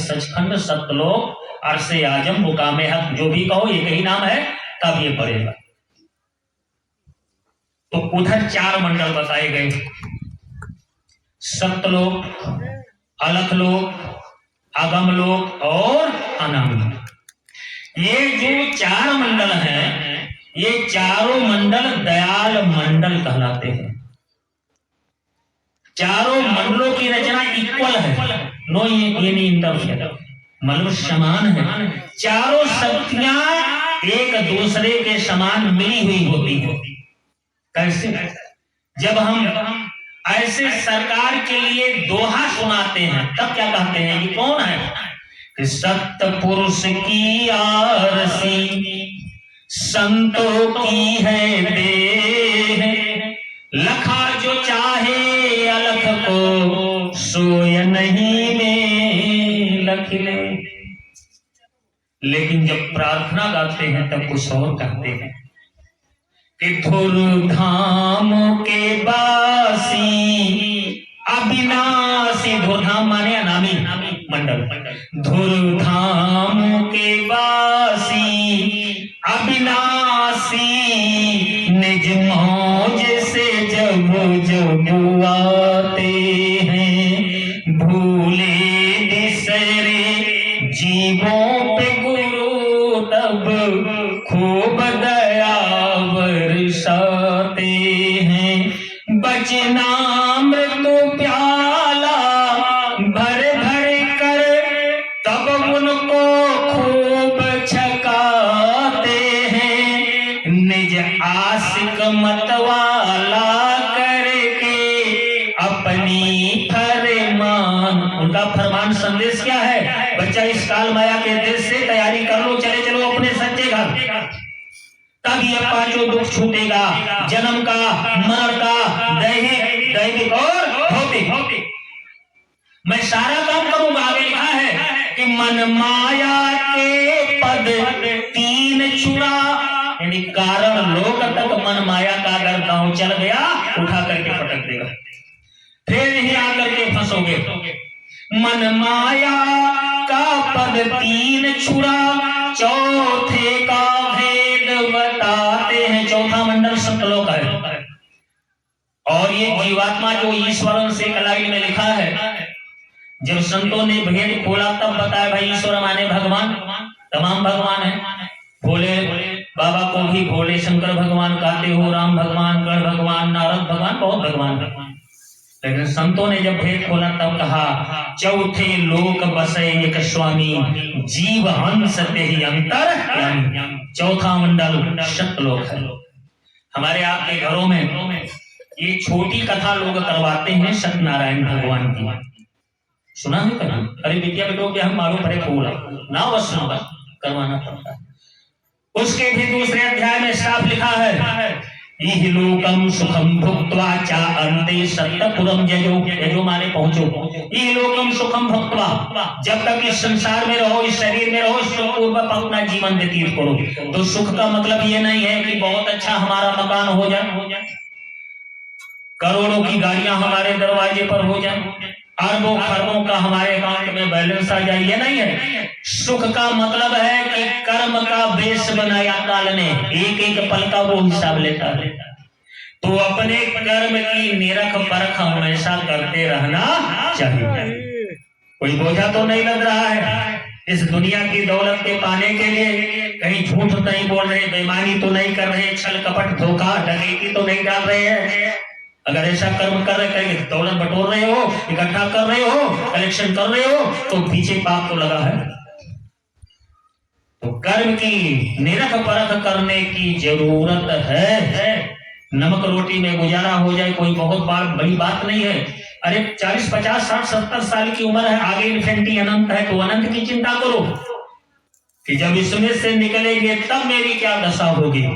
सचखंड सतलोक अरसे आजम मुकामे हक, जो भी कहो एक ही नाम है, तब ये पड़ेगा। तो उधर 4 मंडल बताए गए, सत्यलोक, अलखलोक, अगमलोक और अनंत। ये जो 4 मंडल हैं, ये चारों मंडल दयाल मंडल कहलाते हैं। चारों मंडलों की रचना इक्वल है, नो एनी इंटरफेयर, मतलब समान है। चारों शक्तियां एक दूसरे के समान मिली हुई होती है। कैसे? जब हम ऐसे सरकार के लिए दोहा सुनाते हैं तब क्या कहते हैं? ये कौन है? कि सत्य पुरुष की आरसी संतों की है देह, लखा जो चाहे अलख को सोय नहीं में लख ले। लेकिन जब प्रार्थना गाते हैं तब कुछ और कहते हैं कि धुर धाम के बासी अविनाशी, धुरधाम माने अनामी मंडल, धुर धाम के बासी अविनाशी, निज मौज से जब जब आते हैं, भूले बिसरे जीवों पे गुरु तब खूब दया बरसाते हैं। बचनामृत प्याला भर भर कर तब उनको खूब छकाते हैं, निज आशिक मतवाला करके अपनी फरमान। उनका फरमान संदेश क्या है? बच्चा इस काल माया के देश से तैयारी कर लो, चले चलो अपने सच्चे घर, तब ये 5 दुख छूटेगा, जन्म का, मरण का, दैहिक और भौतिक। मैं सारा काम करूंगा। आगे लिखा है कि मन माया के पद 3 छुड़ा, यानी कारण लोक तक मन माया का अगर दांव चल गया उठा करके पटक देगा, फिर यहीं आकर के फंसोगे। मन माया का पद 3 छुड़ा, चौथे का भेद बताते हैं। चौथा मंडल सतलोक है, और ये जीवात्मा जो ईश्वर से कलाई में लिखा है, जब संतों ने भेद खोला तब बताया भाई ईश्वर माने भगवान, तमाम भगवान है। भोले बाबा को भी भोले शंकर भगवान कहते हो, राम भगवान, गण भगवान, नारद भगवान, बहुत भगवान। लेकिन संतों ने जब भेद खोला तब कहा चौथे लोक बसे एक स्वामी, जीव हंस ते ही अंतर। चौथा मंडल सतलोक है। हमारे आपके घरों में ये छोटी कथा लोग करवाते हैं सत्यनारायण भगवान की, सुना है कभी? अरे विद्या बेटो के हम मालूम भरे खोला ना, बस करवाना पड़ता है। उसके भी दूसरे अध्याय में साफ लिखा है इहलोकम सुखम भुक्त्वा चा अन्ते सत्यपुरम जजो, जजो माने पहुंचो। इहलोकम सुखम भुक्त्वा, जब तक इस संसार में रहो, इस शरीर में रहो, सुखपूर्वक अपना जीवन व्यतीत करो। तो सुख का मतलब ये नहीं है कि बहुत अच्छा हमारा मकान हो जाए, करोड़ों की गाड़ियां हमारे दरवाजे पर हो जाए, अरबों खरबों का हमारे अकाउंट में बैलेंस आ जाए, ये नहीं है। सुख का मतलब है कि कर्म का बेस बनाया काल ने, एक एक पल का वो हिसाब लेता है। तो अपने कर्म की निरख परख हमेशा करते रहना चाहिए। कोई बोझा तो नहीं लग रहा है इस दुनिया की दौलत के पाने के लिए, कहीं झूठ तो नहीं बोल रहे, बेईमानी तो नहीं कर रहे, छल कपट धोखा डकैती तो नहीं डाल रहे हैं। अगर ऐसा कर्म कर रहे हैं, दौलत बटोर रहे हो, इकट्ठा कर रहे हो, कलेक्शन कर रहे हो, तो पीछे पाप तो लगा है। तो कर्म की निरख परख करने की जरूरत है। नमक रोटी में गुजारा हो जाए कोई बहुत बड़ी बात नहीं है। अरे 40, 50, 60, 70 साल की उम्र है, आगे इन्फिनिटी अनंत है, तो अनंत की चिंता करो कि जब इसमें से निकलेंगे तब मेरी क्या दशा होगी।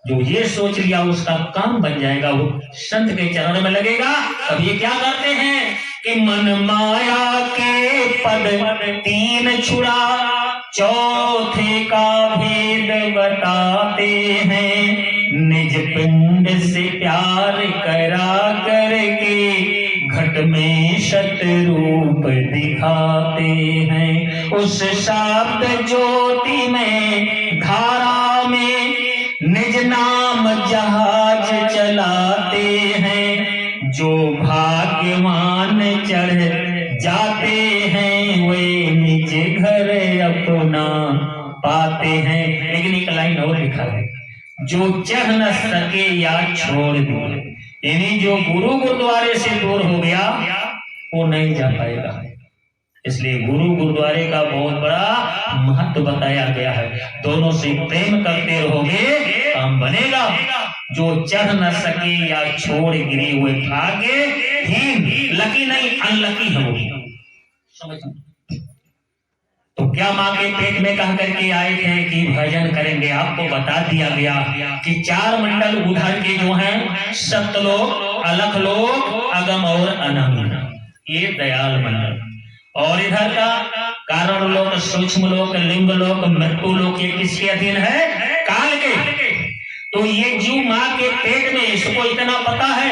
जो ये सोच लिया उसका काम बन जाएगा, वो संत के चरण में लगेगा। अब ये क्या करते हैं कि मन माया के पद 3 छुड़ा, चौथे का भेद बताते हैं, निज पिंड से प्यार करा करके घट में शत रूप दिखाते हैं। उस शब्द ज्योति में धारा में निज नाम जहाज चलाते हैं। जो भाग्यवान चढ़ जाते हैं वे निज घर अपना पाते हैं। लेकिन एक लाइन और लिखा है, जो चढ़ न सके या छोड़ दे, यानी जो गुरु गुरुद्वारे से दूर हो गया वो नहीं जा पाएगा। इसलिए गुरु गुरुद्वारे का बहुत बड़ा महत्व बताया गया है। दोनों से प्रेम करते रहोगे काम बनेगा। जो चढ़ न सके या छोड़ गिरे हुए भाग्यहीन, लकी नहीं अनलकी होगी। तो क्या माँ के पेट में कह करके आए थे कि भजन करेंगे? आपको बता दिया गया कि 4 मंडल उधर के जो हैं सतलोक, अलखलोक, अगम और अनंत, ये दयाल मंडल। और इधर का कारण लोक, सूक्ष्म लोक, लिंग लोक, मृत्यु लोक, ये किसके अधीन है? काल के। तो ये जीव माँ के पेट में, इसको इतना पता है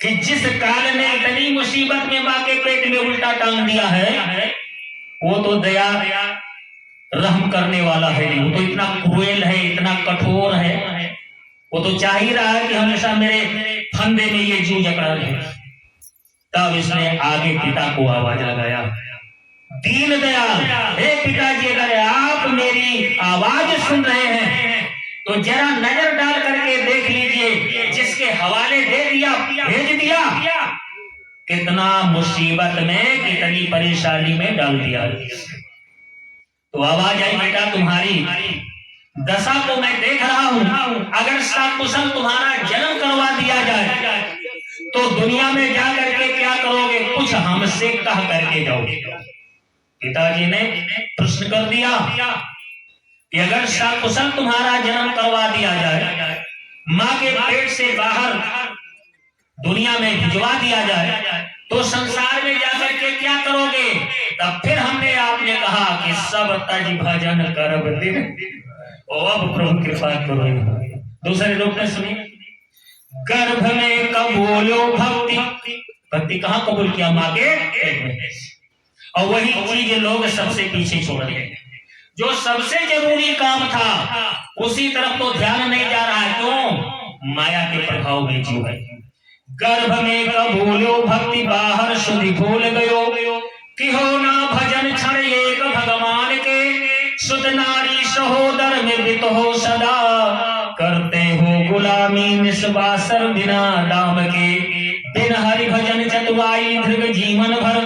कि जिस काल ने इतनी मुसीबत में माँ के पेट में उल्टा टांग दिया है, वो तो दया रहम करने वाला है नहीं। वो तो इतना क्रूएल है, इतना कठोर है। वो तो चाह ही रहा है कि हमेशा मेरे फंदे में ये जीव जकड़ा रहे। तब इसने आगे पिता को आवाज लगाया, दीन दयाल, हे पिताजी, अगर आप मेरी आवाज सुन रहे हैं तो जरा नजर डाल करके देख लीजिए, जिसके हवाले दे दिया, भेज दिया, कितना मुसीबत में, कितनी परेशानी में डाल दिया। तो आवाज आई, बेटा तुम्हारी दशा को मैं देख रहा हूं। अगर सकुशल तुम्हारा जन्म करवा दिया जाए तो दुनिया में जा करके क्या करोगे? कुछ हमसे कह करके जाओगे। पिताजी ने प्रश्न कर दिया कि अगर सकुशल तुम्हारा जन्म करवा दिया जाए, माँ के पेट से बाहर दुनिया में भिजवा दिया जाए, तो संसार में जाकर के क्या करोगे? तब फिर हमने आपने कहा कि सब तज भजन करब दिन, अब प्रभु कृपा करो। दूसरे लोग ने सुनी, गर्भ में कबूलो भक्ति, भक्ति कहाँ कबूल किया? माँ के पेट में। और वही चीज लोग सबसे पीछे छोड़ रहे हैं। जो सबसे जरूरी काम था उसी तरफ तो ध्यान नहीं जा रहा है। क्यों? माया के प्रभाव में जीव है। गर्भ में कबूलो भक्ति, बाहर शुद्धि भूल गयो, कि हो ना भजन क्षण एक भगवान के, सुत नारी सहोदर में बित हो सदा, करते हो गुलामी निस्वासर बिना दाम के, बिन हरि भजन चतुराई दीर्घ जीवन भर,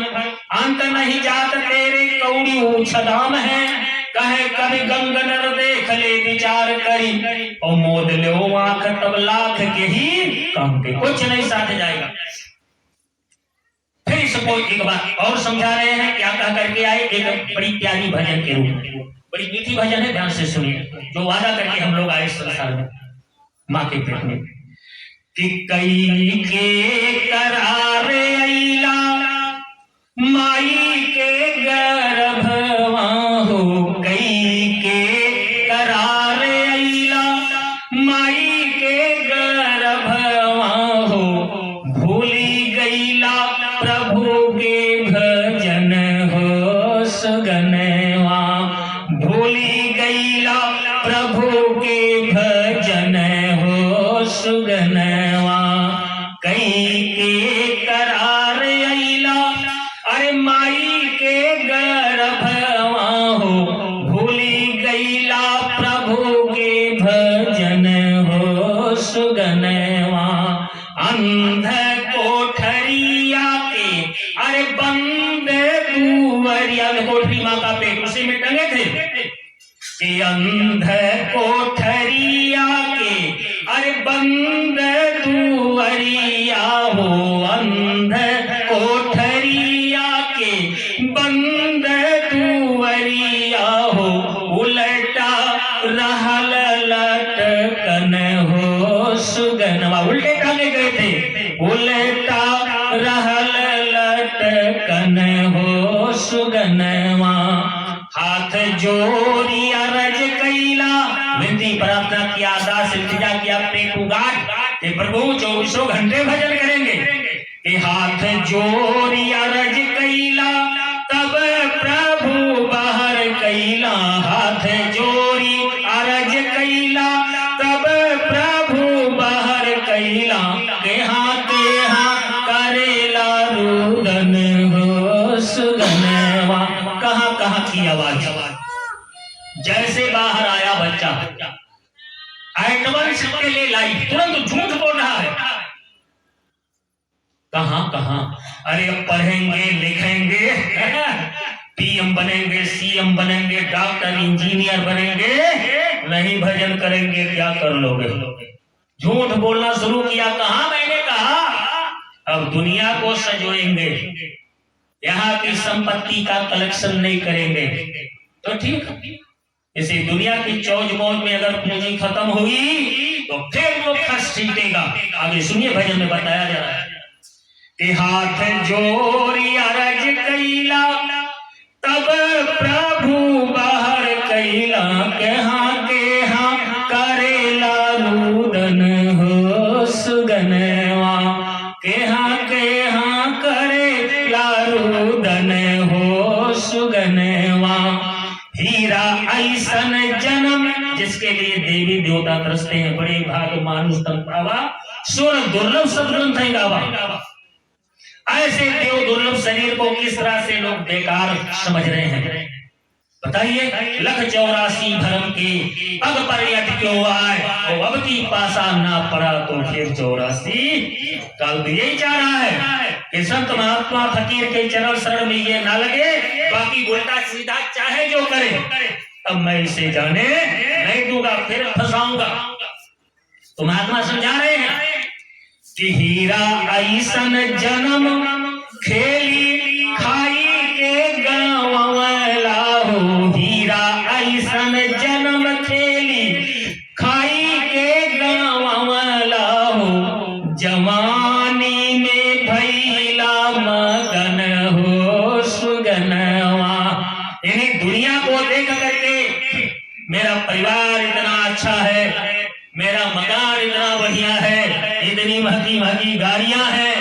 अंत नहीं जात तेरे कौड़ी ऊंच दाम है, कहे कभी गंग नर देख ले विचार करी, और मोद लो आंख तब लाख के ही काम के, कुछ नहीं साथ जाएगा। फिर इसको एक बात और समझा रहे हैं, क्या कह करके आए? एक बड़ी प्यारी भजन के रूप में, बड़ी मीठी भजन है, ध्यान से सुनिए। जो वादा करके हम लोग आए संसार में माँ के पेट में, कि कई के करार अइला माई के गर्भवा हो, कई के करार अइला माई के गर्भवा हो, भूली गईला प्रभु के भजन हो सुगनवा, भूली गईला प्रभु के भजन हो सुगनवा, कई के करार अइला, अरे माई के गर्भवा हो, भूली गईला प्रभु के भजन हो सुगनवा, अंध कोठरिया के अरे बंद दुवरिया, कोठरी माँ का पेट उसी में टंगे थे, कि अंध कोठरिया के अरे बंद दुवरिया हो, अंध कोठरिया के बंद दुवरिया हो, उलटा रहल लटकन हो सुगनवा, उल्टे टांगे गए थे, उलटा रहल लटकन हो सुगनवा, हाथ जोड़ी अरज कैला, विनती प्रार्थना किया, दास इल्तिजा किया, पेटू गाट कि प्रभु 24 घंटे भजन करेंगे, कि हाथ जोड़ी अरज कैला, तब प्रभु बहा हाथ जोड़ी अरज कैला तब प्रभु बाहर कैला के हाथ करेला रुदन हो सुगनवा। कहाँ की आवाज, जैसे बाहर आया बच्चा एडवांस के लिए लाइव तुरंत झूठ बोल रहा है। कहां अरे अब पढ़ेंगे लिखेंगे, पीएम बनेंगे, सीएम बनेंगे, डॉक्टर इंजीनियर बनेंगे, नहीं भजन करेंगे क्या कर लोगे? झूठ बोलना शुरू किया। कहा मैंने कहा अब दुनिया को सजोएंगे, यहाँ की संपत्ति का कलेक्शन नहीं करेंगे तो ठीक। इसी दुनिया की चौज मौज में अगर पूंजी खत्म होगी तो फिर वो खस छीटेगा। आगे सुनिए भजन में बताया जा रहा है कि हाथ जोड़ी अरज कैला तब प्रभु बाहर कैला के हाँ करेला रुदन हो सुगनवा के हाँ करेला रुदन हो सुगनवा। हीरा ऐसन जन्म जिसके लिए देवी देवता तरसते हैं, बड़े भाग मानुष तन पावा सुर दुर्लभ सदग्रंथ है गावा। ऐसे देव दुर्लभ शरीर को किस तरह से लोग बेकार समझ रहे हैं बताइए। लख 84 भरम के पग पर क्यों आए, वो अब की पासा ना पड़ा तो फिर 84 काल भी यही चाह रहा है कि संत महात्मा फकीर के चरण शरण में ये ना लगे, बाकी उल्टा सीधा चाहे जो करे, अब मैं इसे जाने नहीं दूंगा, फिर फंसाऊंगा। तो महात्मा समझा रहे हैं कि हीरा ऐसन जन्म खेली खाई के गाँवला हो, हीरा ऐसन जन्म खेली खाई के गाँवला हो, जवानी में भैला मगन हो सुगनवा। इन्हीं दुनिया को देख करके मेरा परिवार इतना अच्छा है, मेरा मकान इतना बढ़िया है, इतनी महंगी गाड़ियां हैं,